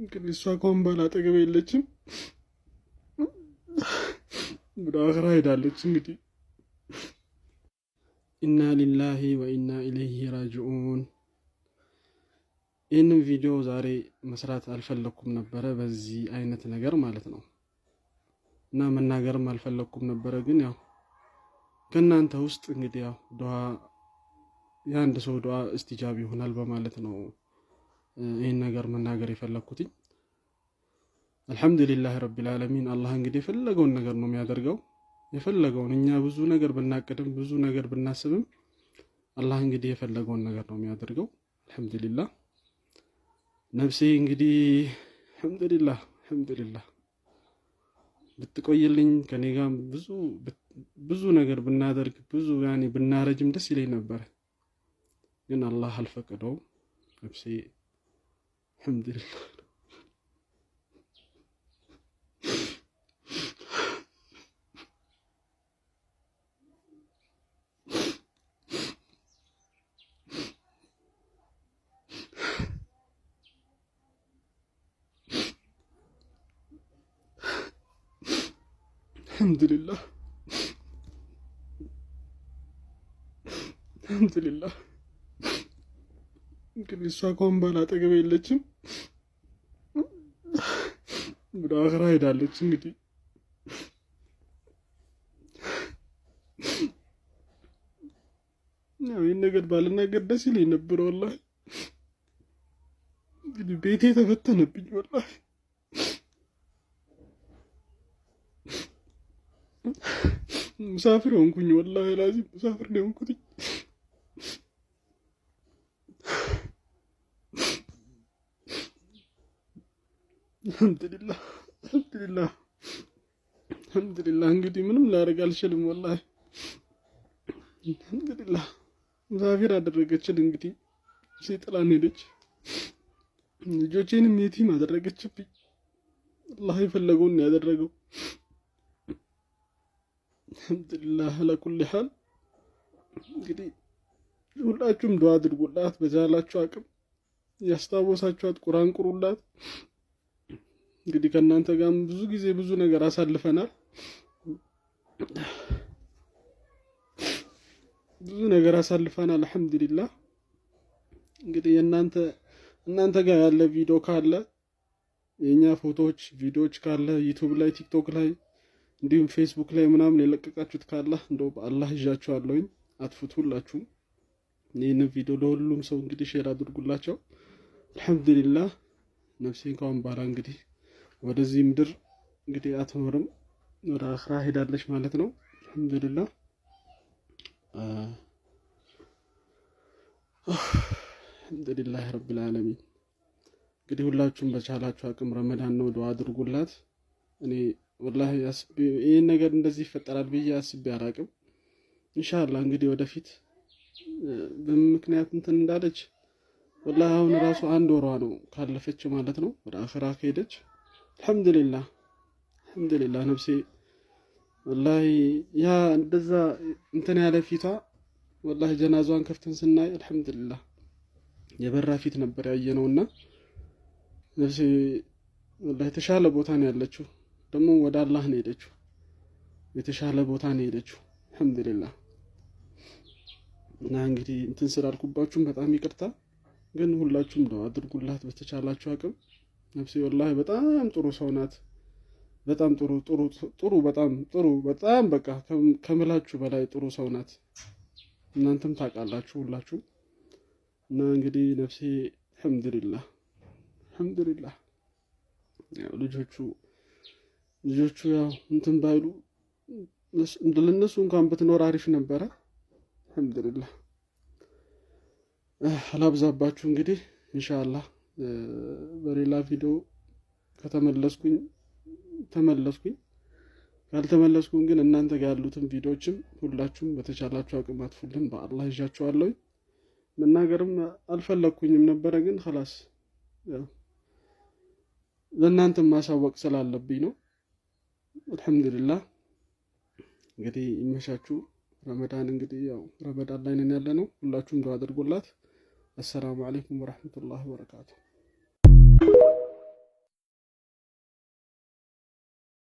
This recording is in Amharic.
እንግዲህ እሷ ከሆን ባላጠገብ የለችም፣ ወደ አኽራ ሄዳለች። እንግዲህ ኢና ሊላሂ ወኢና ኢለይሂ ራጂዑን። ይህንን ቪዲዮ ዛሬ መስራት አልፈለኩም ነበረ፣ በዚህ አይነት ነገር ማለት ነው። እና መናገርም አልፈለኩም ነበረ፣ ግን ያው ከእናንተ ውስጥ እንግዲህ ያው ዱዓ የአንድ ሰው ዱዓ እስቲጃብ ይሆናል በማለት ነው ይህን ነገር መናገር የፈለኩትኝ። አልሐምዱሊላህ ረቢል ዓለሚን። አላህ እንግዲህ የፈለገውን ነገር ነው የሚያደርገው፣ የፈለገውን። እኛ ብዙ ነገር ብናቅድም ብዙ ነገር ብናስብም አላህ እንግዲህ የፈለገውን ነገር ነው የሚያደርገው። አልሐምዱሊላህ ነፍሴ እንግዲህ አልሐምዱሊላህ ብትቆይልኝ ከኔ ጋር ብዙ ነገር ብናደርግ ብዙ ያኔ ብናረጅም ደስ ይለኝ ነበር፣ ግን አላህ አልፈቀደውም። ነፍሴ አልሐምዱሊላህ አልሐምዱሊላህ። እንግዲህ እሷ ከሆን ባላጠገብ የለችም፣ ወደ አኽራ ሄዳለች። እንግዲህ ያው ይህን ነገር ባልናገር ደስ ይለኝ ነበር ወላሂ። እንግዲህ ቤቴ ተበተነብኝ ወላሂ። ሙሳፊር ሆንኩኝ ወላሂ ላዚም ሙሳፊር ነው ሆንኩት። አልሐምዱሊላህ እንግዲህ ምንም ላደርግ አልችልም ወላሂ። አልሐምዱሊላህ ሙሳፊር አደረገችን። እንግዲህ ሴጥላን ሄደች፣ ልጆቼንም የቲም አደረገችብኝ። አላህ የፈለገውን ያደረገው። አልሐምዱሊላህ አላኩል ሐል። እንግዲህ ሁላችሁም ዱዓ አድርጉላት፣ በዛላችሁ አቅም ያስታወሳችኋት ቁርአን ቁሩላት። እንግዲህ ከእናንተ ጋርም ብዙ ጊዜ ብዙ ነገር አሳልፈናል፣ አልሐምዱሊላህ። እንግዲህ እናንተ ጋር ያለ ቪዲዮ ካለ የኛ ፎቶዎች ቪዲዮዎች ካለ ዩቲዩብ ላይ ቲክቶክ ላይ እንዲሁም ፌስቡክ ላይ ምናምን የለቀቃችሁት ካለ እንደው በአላህ ይዣችኋለሁኝ፣ አጥፉት ሁላችሁም። ይህንን ቪዲዮ ለሁሉም ሰው እንግዲህ ሼር አድርጉላቸው። አልሐምዱሊላህ ነፍሴን ካሁን በኋላ እንግዲህ ወደዚህ ምድር እንግዲህ አትኖርም፣ ወደ አኽራ ሄዳለች ማለት ነው። አልሐምዱሊላህ አልሐምዱሊላህ ረቢል ዓለሚን። እንግዲህ ሁላችሁም በቻላችሁ አቅም ረመዳን ነው ዱዓ አድርጉላት። እኔ ወላሂ ይህን ነገር እንደዚህ ይፈጠራል ብዬ አስቤ አላቅም። ኢንሻአላህ እንግዲህ ወደፊት በምክንያት እንትን እንዳለች ወላሂ አሁን ራሱ 1 ወሯ ነው ካለፈች ማለት ነው፣ ወደ አኽራ ከሄደች። አልሐምዱሊላህ ነፍሴ ወላሂ ያ እንደዛ እንትን ያለ ፊቷ ወላሂ ጀናዛዋን ከፍተን ስናይ አልሐምዱሊላህ የበራ ፊት ነበር ያየነውና ነፍሴ ወላሂ የተሻለ ቦታ ነው ያለችው። ደግሞ ወደ አላህ ነው ሄደችው፣ የተሻለ ቦታ ነው ሄደችው። አልሐምዱሊላህ እና እንግዲህ እንትን ስላልኩባችሁም በጣም ይቅርታ፣ ግን ሁላችሁም ዱዓ አድርጉላት በተቻላችሁ አቅም። ነፍሴ ወላሂ በጣም ጥሩ ሰው ናት፣ በጣም በጣም በቃ ከምላችሁ በላይ ጥሩ ሰው ናት። እናንተም ታውቃላችሁ ሁላችሁ። እና እንግዲህ ነፍሴ አልሐምዱሊላህ ያው ልጆቹ ያው እንትን ባይሉ ለነሱ እንኳን ብትኖር አሪፍ ነበረ። አልሐምዱሊላህ አላብዛባችሁ። እንግዲህ ኢንሻአላህ በሌላ ቪዲዮ ከተመለስኩኝ ተመለስኩኝ፣ ካልተመለስኩኝ ግን እናንተ ጋር ያሉትን ቪዲዮዎችም ሁላችሁም በተቻላችሁ አቅም አጥፉልን፣ በአላህ ይዣችኋለሁ። መናገርም አልፈለኩኝም ነበረ፣ ግን خلاص ያው ለእናንተም ማሳወቅ ስላለብኝ ነው። አልሐምዱሊላህ እንግዲህ ይመሻችሁ። ረመዳን እንግዲህ ያው ረመዳን ላይ ነን ያለነው። ሁላችሁም ዱዓ አድርጉላት። አሰላሙ አለይኩም ወራህመቱላሂ ወበረካቱ።